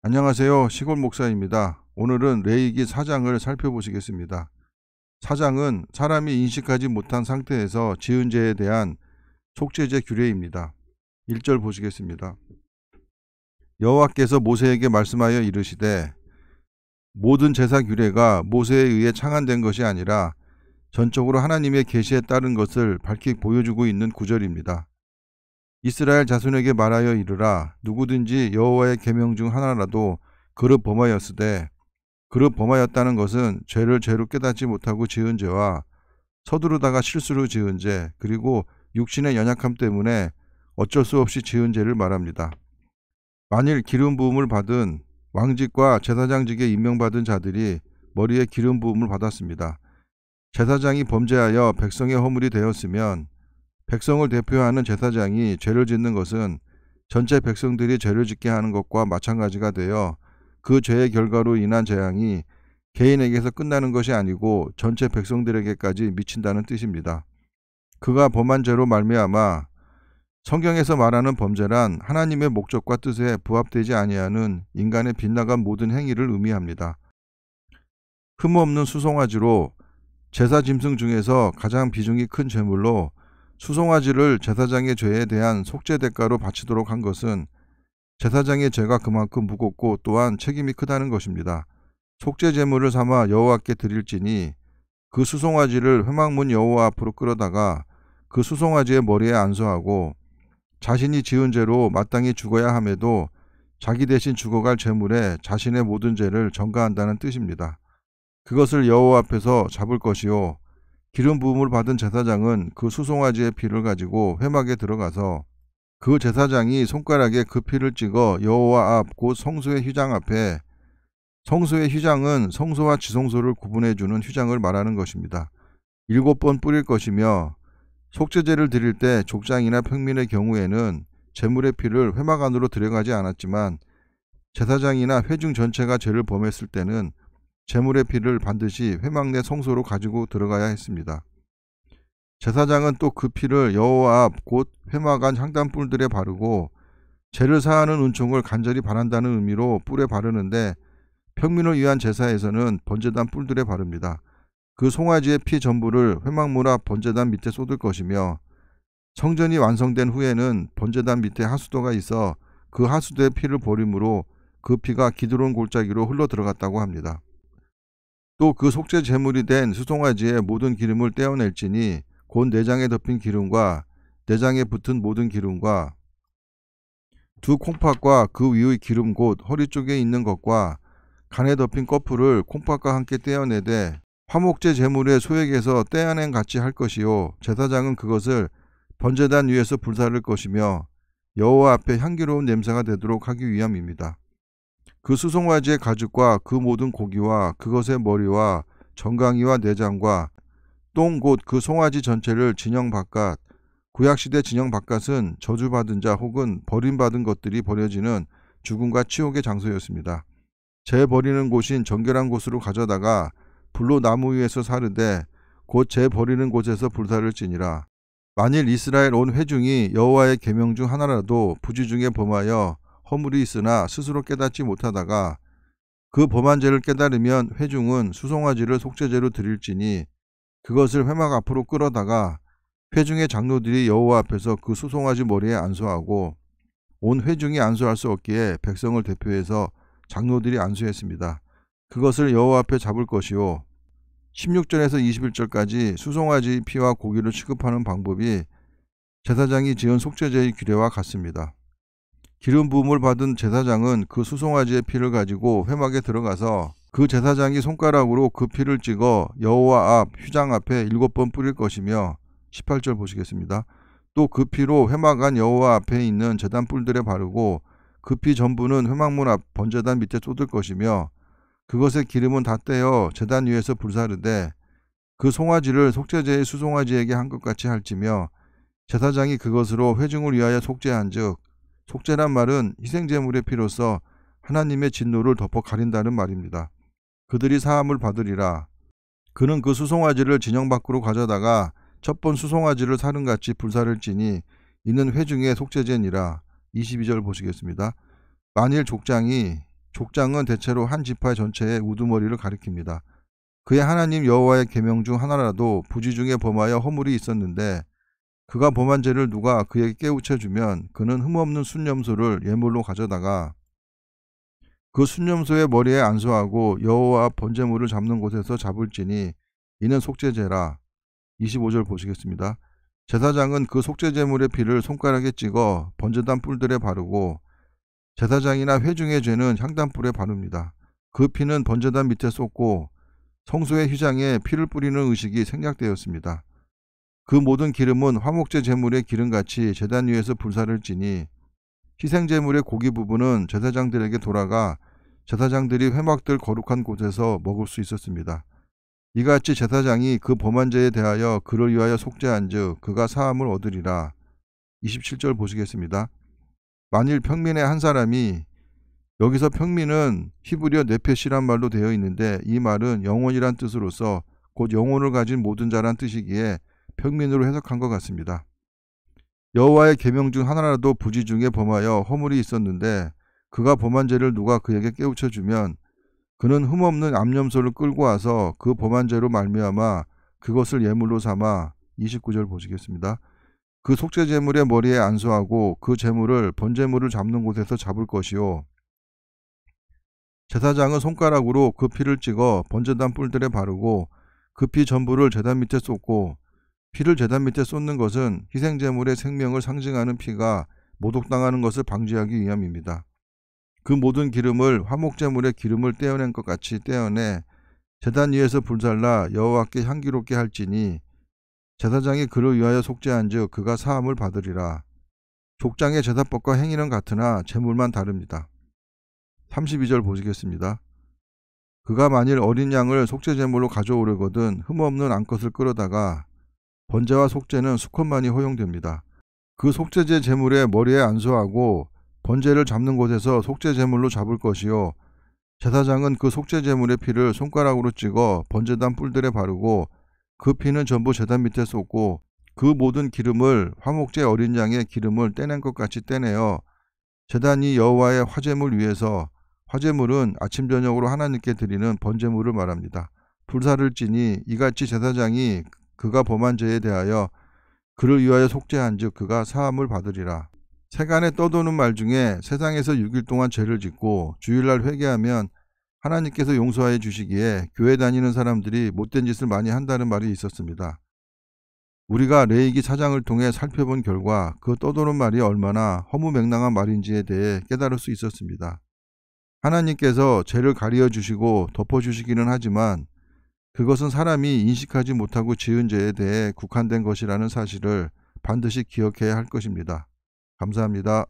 안녕하세요. 시골 목사입니다. 오늘은 레위기 4장을 살펴보시겠습니다. 4장은 사람이 인식하지 못한 상태에서 지은 죄에 대한 속죄제 규례입니다. 1절 보시겠습니다. 여호와께서 모세에게 말씀하여 이르시되 모든 제사 규례가 모세에 의해 창안된 것이 아니라 전적으로 하나님의 계시에 따른 것을 밝히 보여주고 있는 구절입니다. 이스라엘 자손에게 말하여 이르라. 누구든지 여호와의 계명 중 하나라도 그릇 범하였으되 그릇 범하였다는 것은 죄를 죄로 깨닫지 못하고 지은 죄와 서두르다가 실수로 지은 죄, 그리고 육신의 연약함 때문에 어쩔 수 없이 지은 죄를 말합니다. 만일 기름 부음을 받은 왕직과 제사장직에 임명받은 자들이 머리에 기름 부음을 받았습니다. 제사장이 범죄하여 백성의 허물이 되었으면 백성을 대표하는 제사장이 죄를 짓는 것은 전체 백성들이 죄를 짓게 하는 것과 마찬가지가 되어 그 죄의 결과로 인한 재앙이 개인에게서 끝나는 것이 아니고 전체 백성들에게까지 미친다는 뜻입니다. 그가 범한 죄로 말미암아 성경에서 말하는 범죄란 하나님의 목적과 뜻에 부합되지 아니하는 인간의 빗나간 모든 행위를 의미합니다. 흠없는 수송아지로 제사 짐승 중에서 가장 비중이 큰 제물로 수송아지를 제사장의 죄에 대한 속죄 대가로 바치도록 한 것은 제사장의 죄가 그만큼 무겁고 또한 책임이 크다는 것입니다. 속죄 제물을 삼아 여호와께 드릴지니 그 수송아지를 회막문 여호와 앞으로 끌어다가 그 수송아지의 머리에 안수하고 자신이 지은 죄로 마땅히 죽어야 함에도 자기 대신 죽어갈 제물에 자신의 모든 죄를 전가한다는 뜻입니다. 그것을 여호와 앞에서 잡을 것이요 기름 부음을 받은 제사장은 그 수송아지의 피를 가지고 회막에 들어가서 그 제사장이 손가락에 그 피를 찍어 여호와 앞 곧 성소의 휘장 앞에, 성소의 휘장은 성소와 지성소를 구분해주는 휘장을 말하는 것입니다. 7번 뿌릴 것이며 속죄제를 드릴 때 족장이나 평민의 경우에는 제물의 피를 회막 안으로 들여가지 않았지만 제사장이나 회중 전체가 죄를 범했을 때는 제물의 피를 반드시 회막 내 성소로 가지고 들어가야 했습니다. 제사장은 또 그 피를 여호와 앞 곧 회막 안 향단뿔들에 바르고 죄를 사하는 은총을 간절히 바란다는 의미로 뿔에 바르는데 평민을 위한 제사에서는 번제단 뿔들에 바릅니다. 그 송아지의 피 전부를 회막문 앞 번제단 밑에 쏟을 것이며 성전이 완성된 후에는 번제단 밑에 하수도가 있어 그 하수도의 피를 버림으로 그 피가 기드론 골짜기로 흘러 들어갔다고 합니다. 또 그 속죄 제물이 된 수송아지의 모든 기름을 떼어낼지니 곧 내장에 덮인 기름과 내장에 붙은 모든 기름과 두 콩팥과 그 위의 기름 곧 허리 쪽에 있는 것과 간에 덮인 꺼풀을 콩팥과 함께 떼어내되 화목제 제물의 소액에서 떼어낸 같이 할 것이요 제사장은 그것을 번제단 위에서 불사를 것이며 여호와 앞에 향기로운 냄새가 되도록 하기 위함입니다. 그 수송아지의 가죽과 그 모든 고기와 그것의 머리와 정강이와 내장과 똥 곧 그 송아지 전체를 진영 바깥, 구약시대 진영 바깥은 저주받은 자 혹은 버림받은 것들이 버려지는 죽음과 치욕의 장소였습니다. 재 버리는 곳인 정결한 곳으로 가져다가 불로 나무 위에서 사르되 곧 재 버리는 곳에서 불사를 지니라. 만일 이스라엘 온 회중이 여호와의 계명 중 하나라도 부지 중에 범하여 허물이 있으나 스스로 깨닫지 못하다가 그 범한 죄를 깨달으면 회중은 수송아지를 속죄제로 드릴지니 그것을 회막 앞으로 끌어다가 회중의 장로들이 여호와 앞에서 그 수송아지 머리에 안수하고 온 회중이 안수할 수 없기에 백성을 대표해서 장로들이 안수했습니다. 그것을 여호와 앞에 잡을 것이요 16절에서 21절까지 수송아지 피와 고기를 취급하는 방법이 제사장이 지은 속죄제의 규례와 같습니다. 기름 부음을 받은 제사장은 그 수송아지의 피를 가지고 회막에 들어가서 그 제사장이 손가락으로 그 피를 찍어 여호와 앞 휘장 앞에 7번 뿌릴 것이며 18절 보시겠습니다. 또 그 피로 회막 안 여호와 앞에 있는 제단 뿔들에 바르고 그 피 전부는 회막문 앞 번제단 밑에 쏟을 것이며 그것의 기름은 다 떼어 제단 위에서 불사르되 그 송아지를 속죄제의 수송아지에게 한 것 같이 할지며 제사장이 그것으로 회중을 위하여 속죄한즉 속죄란 말은 희생제물의 피로서 하나님의 진노를 덮어 가린다는 말입니다. 그들이 사함을 받으리라. 그는 그 수송아지를 진영 밖으로 가져다가 첫 번 수송아지를 사름같이 불사를 지니 이는 회중의 속죄제니라. 22절 보시겠습니다. 만일 족장이 족장은 대체로 한 지파 전체의 우두머리를 가리킵니다. 그의 하나님 여호와의 계명 중 하나라도 부지 중에 범하여 허물이 있었는데 그가 범한 죄를 누가 그에게 깨우쳐 주면 그는 흠없는 순염소를 예물로 가져다가 그 순염소의 머리에 안수하고 여호와 번제물을 잡는 곳에서 잡을지니 이는 속죄제라. 25절 보시겠습니다. 제사장은 그 속죄제물의 피를 손가락에 찍어 번제단 뿔들에 바르고 제사장이나 회중의 죄는 향단불에 바릅니다. 그 피는 번제단 밑에 쏟고 성소의 휘장에 피를 뿌리는 의식이 생략되었습니다. 그 모든 기름은 화목제 제물의 기름같이 제단 위에서 불사를 지니 희생제물의 고기 부분은 제사장들에게 돌아가 제사장들이 회막들 거룩한 곳에서 먹을 수 있었습니다. 이같이 제사장이 그 범한 죄에 대하여 그를 위하여 속죄한즉 그가 사함을 얻으리라. 27절 보시겠습니다. 만일 평민의 한 사람이, 여기서 평민은 히브리어 네페시란 말로 되어 있는데 이 말은 영혼이란 뜻으로서 곧 영혼을 가진 모든 자란 뜻이기에 평민으로 해석한 것 같습니다. 여호와의 계명 중 하나라도 부지 중에 범하여 허물이 있었는데 그가 범한 죄를 누가 그에게 깨우쳐 주면 그는 흠없는 암염소를 끌고 와서 그 범한 죄로 말미암아 그것을 예물로 삼아 29절 보시겠습니다. 그 속죄제물의 머리에 안수하고 그 제물을 번제물을 잡는 곳에서 잡을 것이요 제사장은 손가락으로 그 피를 찍어 번제단 뿔들에 바르고 그 피 전부를 제단 밑에 쏟고 피를 제단 밑에 쏟는 것은 희생제물의 생명을 상징하는 피가 모독당하는 것을 방지하기 위함입니다. 그 모든 기름을 화목제물의 기름을 떼어낸 것 같이 떼어내 제단 위에서 불살라 여호와께 향기롭게 할지니 제사장이 그를 위하여 속죄한즉 그가 사함을 받으리라. 족장의 제사법과 행위는 같으나 제물만 다릅니다. 32절 보시겠습니다. 그가 만일 어린 양을 속죄제물로 가져오려거든 흠없는 암컷을 끌어다가 번제와 속죄는 수컷만이 허용됩니다. 그 속죄제 제물의 머리에 안수하고 번제를 잡는 곳에서 속죄제물로 잡을 것이요 제사장은 그 속죄제물의 피를 손가락으로 찍어 번제단 뿔들에 바르고 그 피는 전부 제단 밑에 쏟고 그 모든 기름을 화목제 어린 양의 기름을 떼낸 것 같이 떼내어 제단이 여호와의 화제물 위에서, 화제물은 아침 저녁으로 하나님께 드리는 번제물을 말합니다. 불사를 지니 이같이 제사장이 그가 범한 죄에 대하여 그를 위하여 속죄한즉 그가 사함을 받으리라. 세간에 떠도는 말 중에 세상에서 6일 동안 죄를 짓고 주일날 회개하면 하나님께서 용서해 주시기에 교회 다니는 사람들이 못된 짓을 많이 한다는 말이 있었습니다. 우리가 레위기 4장을 통해 살펴본 결과 그 떠도는 말이 얼마나 허무맹랑한 말인지에 대해 깨달을 수 있었습니다. 하나님께서 죄를 가리어 주시고 덮어 주시기는 하지만 그것은 사람이 인식하지 못하고 지은 죄에 대해 국한된 것이라는 사실을 반드시 기억해야 할 것입니다. 감사합니다.